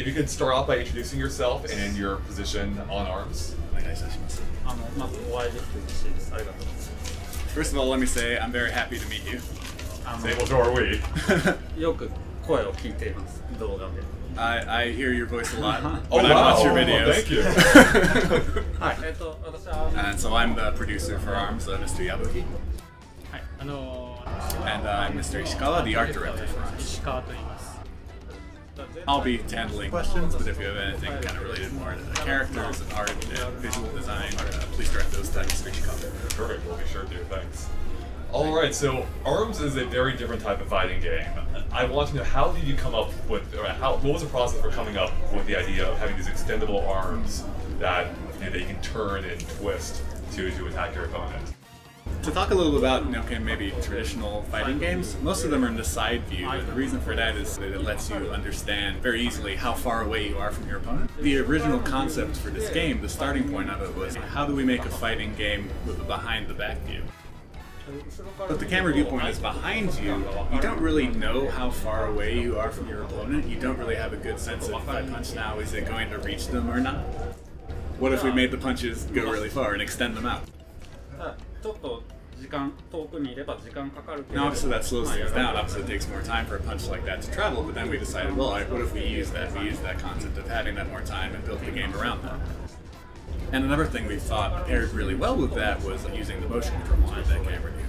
you could start off by introducing yourself and your position on ARMS. First of all, let me say I'm very happy to meet you. Well, so are we. I hear your voice a lot when Oh, I wow. watch your videos. Well, thank you. And so I'm the producer for ARMS, Mr. Yabuki. And I'm Mr. Ishikawa, the art director for ARMS. I'll be handling questions, but if you have anything kind of related more to the characters and art and visual design, please direct those to Mr. Ishikawa. Perfect, we'll be sure to, thanks. Alright, so ARMS is a very different type of fighting game. I want to know, how did you come up with, what was the process for coming up with the idea of having these extendable arms that, that you can turn and twist to attack your opponent? To talk a little about, maybe traditional fighting games, most of them are in the side view, and the reason for that is that it lets you understand very easily how far away you are from your opponent. The original concept for this game, the starting point of it was, how do we make a fighting game with a behind-the-back view? But the camera viewpoint is behind you, you don't really know how far away you are from your opponent. You don't really have a good sense of, if I punch now, is it going to reach them or not? What if we made the punches go really far and extend them out? Now obviously that slows things down, obviously it takes more time for a punch like that to travel, but then we decided, well, what if we use that? We use that concept of having that more time and build the game around that. And another thing we thought paired really well with that was using the motion control line that camera view.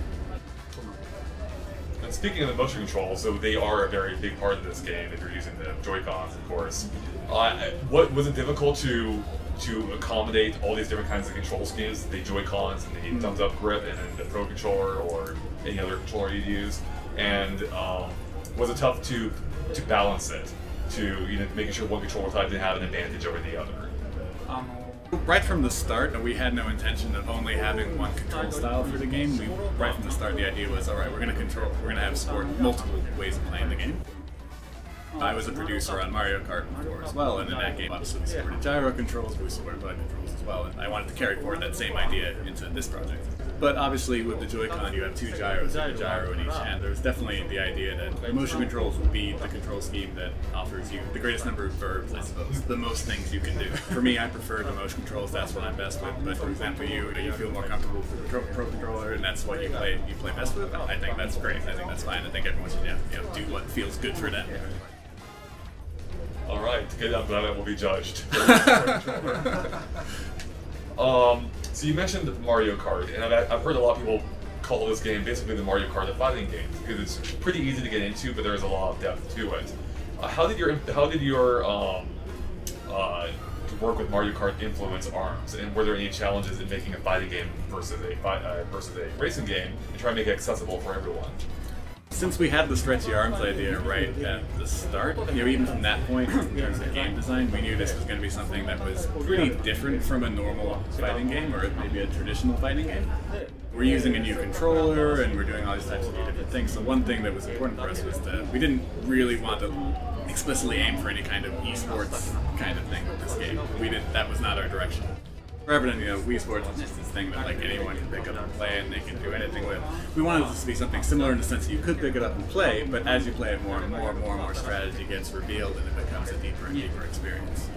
And speaking of the motion controls, so they are a very big part of this game if you're using the Joy-Cons, of course. What was it difficult to accommodate all these different kinds of control schemes, the Joy-Cons and the thumbs-up grip and then the Pro Controller or any other controller you'd use? And was it tough to balance it, to making sure one controller type didn't have an advantage over the other? Right from the start, we had no intention of only having one control style for the game. Right from the start, the idea was, all right, we're going to have multiple ways of playing the game. I was a producer on Mario Kart before as well, and in that game obviously we supported gyro controls, we supported button controls as well, and I wanted to carry forward that same idea into this project. But obviously with the Joy-Con you have two gyros and a gyro in each hand. There's definitely the idea that the motion controls would be the control scheme that offers you the greatest number of verbs, I suppose, the most things you can do. For me, I prefer the motion controls, that's what I'm best with, but for example you feel more comfortable with the Pro Controller and that's what you play best with, I think that's great, I think that's fine, I think everyone should do what feels good for them. Alright, good, I'm glad I will be judged. So you mentioned Mario Kart, and I've heard a lot of people call this game basically the Mario Kart of fighting games because it's pretty easy to get into, but there's a lot of depth to it. How did your work with Mario Kart influence ARMS, and were there any challenges in making a fighting game versus a racing game and trying to make it accessible for everyone? Since we had the stretchy arms idea right at the start, even from that point, in terms of game design, we knew this was going to be something that was pretty different from a normal fighting game, or maybe a traditional fighting game. We're using a new controller, and we're doing all these types of new different things, so one thing that was important for us was that we didn't really want to explicitly aim for any kind of esports kind of thing with this game. That was not our direction. Forever, Wii Sports is just this thing that anyone can pick up and play and they can do anything with. We wanted this to be something similar in the sense that you could pick it up and play, but as you play it more and more strategy gets revealed and it becomes a deeper and deeper experience.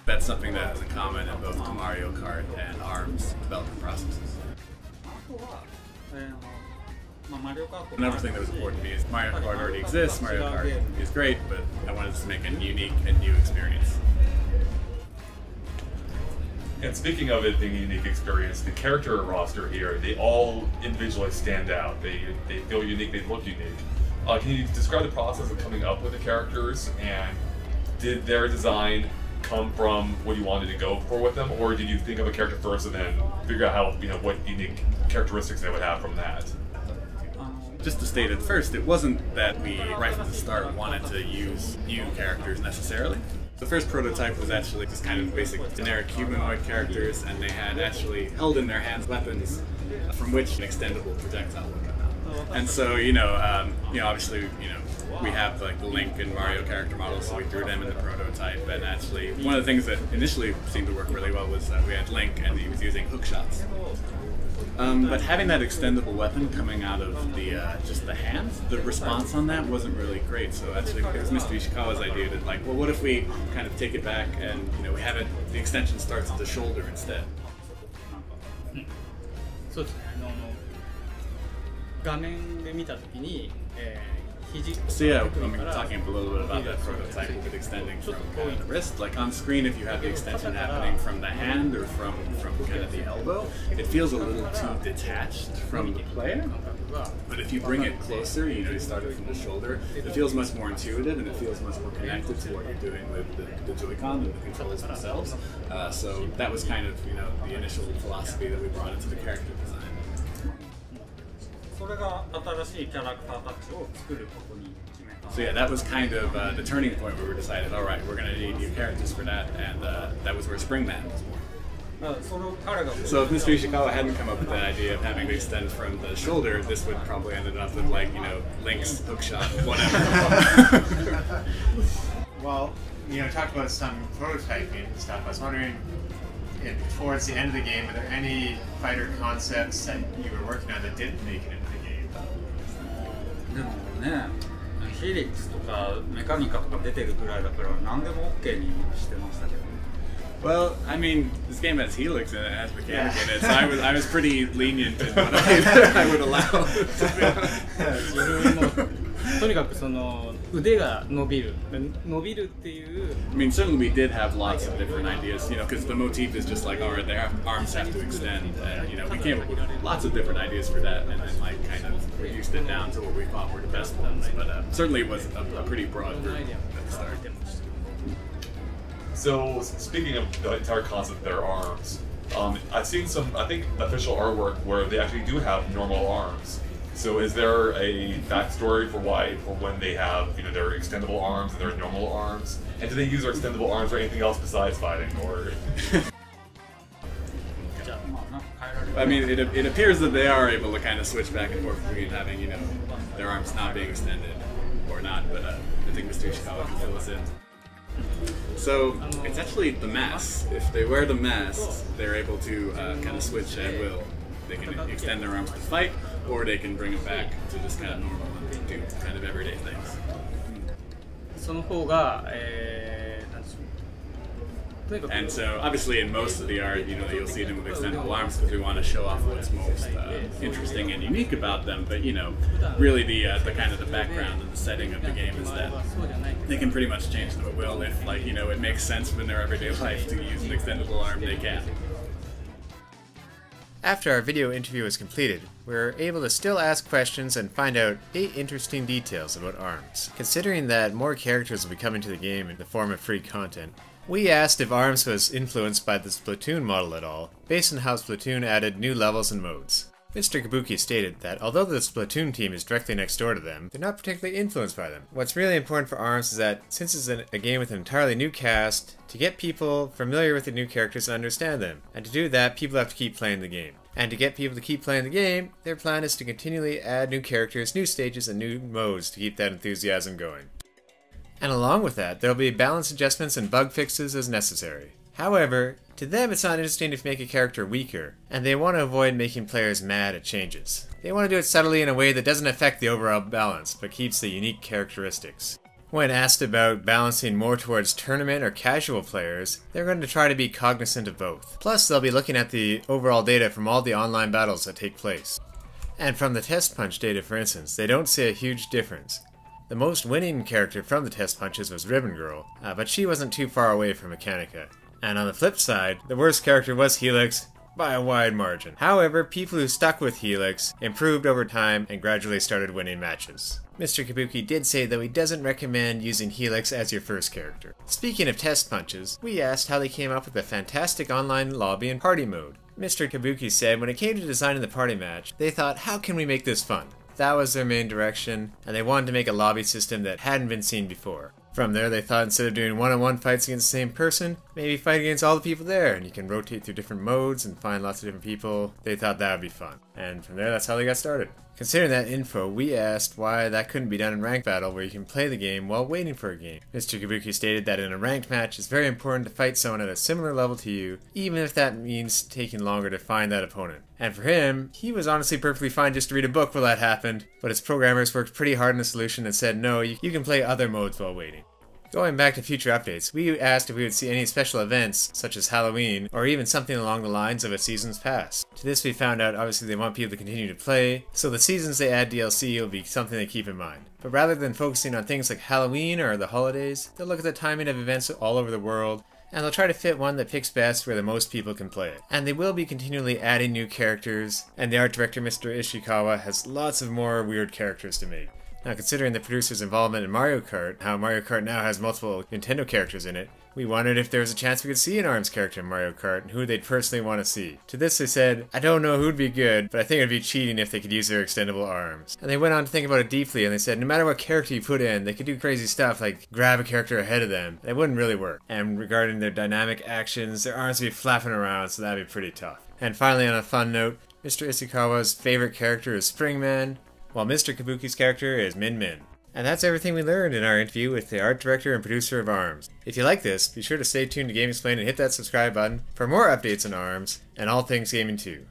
That's something that is in common in both the Mario Kart and ARMS development processes. Another thing that was important to me is Mario Kart already exists, Mario Kart is great, but I wanted to make a unique and new experience. And speaking of it being a unique experience, the character roster here, they all individually stand out. They feel unique, they look unique. Can you describe the process of coming up with the characters, and did their design come from what you wanted to go for with them, or did you think of a character first and then figure out how, what unique characteristics they would have from that? Just to state at first, it wasn't that we, right from the start, wanted to use new characters necessarily. The first prototype was actually just kind of basic generic humanoid characters, and they had actually held in their hands weapons from which an extendable projectile would come out. And so, obviously, we have the Link and Mario character models, so we threw them in the prototype, and actually one of the things that initially seemed to work really well was we had Link and he was using hook shots. But having that extendable weapon coming out of the just the hand, the response on that wasn't really great. So actually, it was Mr. Ishikawa's idea that like, well, what if we kind of take it back and we have it, the extension starts at the shoulder instead. そうですね。画面で見たときに、肘 So yeah, I mean, talking a little bit about that prototype with extending from kind of the wrist. Like on screen, if you have the extension happening from the hand or from kind of the elbow, it feels a little too detached from the player. But if you bring it closer, you start it from the shoulder, it feels much more intuitive and it feels much more connected to what you're doing with the Joy-Con and the controls themselves. So that was kind of the initial philosophy that we brought into the character design. それが新しいキャラクターたちを作ることに決めた。 So yeah, that was kind of the turning point where we decided, all right, we're going to need new characters for that, and that was where Springman was born. So if Mr. Ishikawa hadn't come up with that idea of having to extend from the shoulder, this would probably ended up with like Link's hookshot, whatever. Well, talked about some prototyping and stuff. I was wondering, towards the end of the game, were there any fighter concepts that you were working on that didn't make it into the game? でもね、ヒリックスとかメカニカとか出てるくらいだから何でも OK にしてましたけど。 Well, I mean, this game has Helix in it, it has mechanic in it, so I was pretty lenient in what I would allow. 自分もとにかくその腕が伸びるっていう。 I mean, certainly we did have lots of different ideas, because the motif is just like, all right, their arms have to extend, and we came up with lots of different ideas for that, and then like kind of reduced it down to what we thought were the best ones. But certainly it was a pretty broad group at the start. So, speaking of the entire concept of their arms, I've seen some, I think, official artwork where they actually do have normal arms. So is there a backstory for when they have, their extendable arms and their normal arms? And do they use their extendable arms for anything else besides fighting, or...? I mean, it appears that they are able to kind of switch back and forth between having, their arms not being extended or not, but I think Mr. Ishikawa can fill us in. So, it's actually the masks. If they wear the masks, they're able to kind of switch at will. They can extend their arms to fight, or they can bring them back to just kind of normal and do kind of everyday things. その方が、And so, obviously, in most of the art, you'll see them with extendable arms because we want to show off what's most interesting and unique about them. But really the kind of the background and the setting of the game is that they can pretty much change them at will. If it makes sense in their everyday life to use an extendable arm, they can. After our video interview was completed, we were able to still ask questions and find out 8 interesting details about ARMS. Considering that more characters will be coming to the game in the form of free content, we asked if ARMS was influenced by the Splatoon model at all, based on how Splatoon added new levels and modes. Mr. Yabuki stated that although the Splatoon team is directly next door to them, they're not particularly influenced by them. What's really important for ARMS is that, since it's a game with an entirely new cast, to get people familiar with the new characters and understand them. And to do that, people have to keep playing the game. And to get people to keep playing the game, their plan is to continually add new characters, new stages, and new modes to keep that enthusiasm going. And along with that, there will be balance adjustments and bug fixes as necessary. However, to them it's not interesting to make a character weaker, and they want to avoid making players mad at changes. They want to do it subtly in a way that doesn't affect the overall balance, but keeps the unique characteristics. When asked about balancing more towards tournament or casual players, they're going to try to be cognizant of both. Plus, they'll be looking at the overall data from all the online battles that take place. And from the test punch data, for instance, they don't see a huge difference. The most winning character from the test punches was Ribbon Girl, but she wasn't too far away from Mechanica. And on the flip side, the worst character was Helix, by a wide margin. However, people who stuck with Helix improved over time and gradually started winning matches. Mr. Yabuki did say though he doesn't recommend using Helix as your first character. Speaking of test punches, we asked how they came up with a fantastic online lobby and party mode. Mr. Yabuki said when it came to designing the party match, they thought, how can we make this fun? That was their main direction, and they wanted to make a lobby system that hadn't been seen before. From there, they thought instead of doing one-on-one fights against the same person, maybe fight against all the people there, and you can rotate through different modes and find lots of different people. They thought that would be fun. And from there, that's how they got started. Considering that info, we asked why that couldn't be done in ranked battle where you can play the game while waiting for a game. Mr. Kabuki stated that in a ranked match, it's very important to fight someone at a similar level to you, even if that means taking longer to find that opponent. And for him, he was honestly perfectly fine just to read a book while that happened, but his programmers worked pretty hard on the solution and said no, you can play other modes while waiting. Going back to future updates, we asked if we would see any special events, such as Halloween, or even something along the lines of a Season's Pass. To this we found out obviously they want people to continue to play, so the seasons they add DLC will be something they keep in mind. But rather than focusing on things like Halloween or the holidays, they'll look at the timing of events all over the world, and they'll try to fit one that picks best where the most people can play it. And they will be continually adding new characters, and the art director Mr. Ishikawa has lots of more weird characters to make. Now, considering the producer's involvement in Mario Kart, how Mario Kart now has multiple Nintendo characters in it, we wondered if there was a chance we could see an ARMS character in Mario Kart and who they'd personally want to see. To this they said, I don't know who'd be good, but I think it'd be cheating if they could use their extendable arms. And they went on to think about it deeply and they said no matter what character you put in, they could do crazy stuff like grab a character ahead of them. It wouldn't really work. And regarding their dynamic actions, their arms would be flapping around, so that'd be pretty tough. And finally, on a fun note, Mr. Ishikawa's favorite character is Springman, while Mr. Kabuki's character is Min Min. And that's everything we learned in our interview with the art director and producer of ARMS. If you like this, be sure to stay tuned to GameXplain and hit that subscribe button for more updates on ARMS and all things gaming too.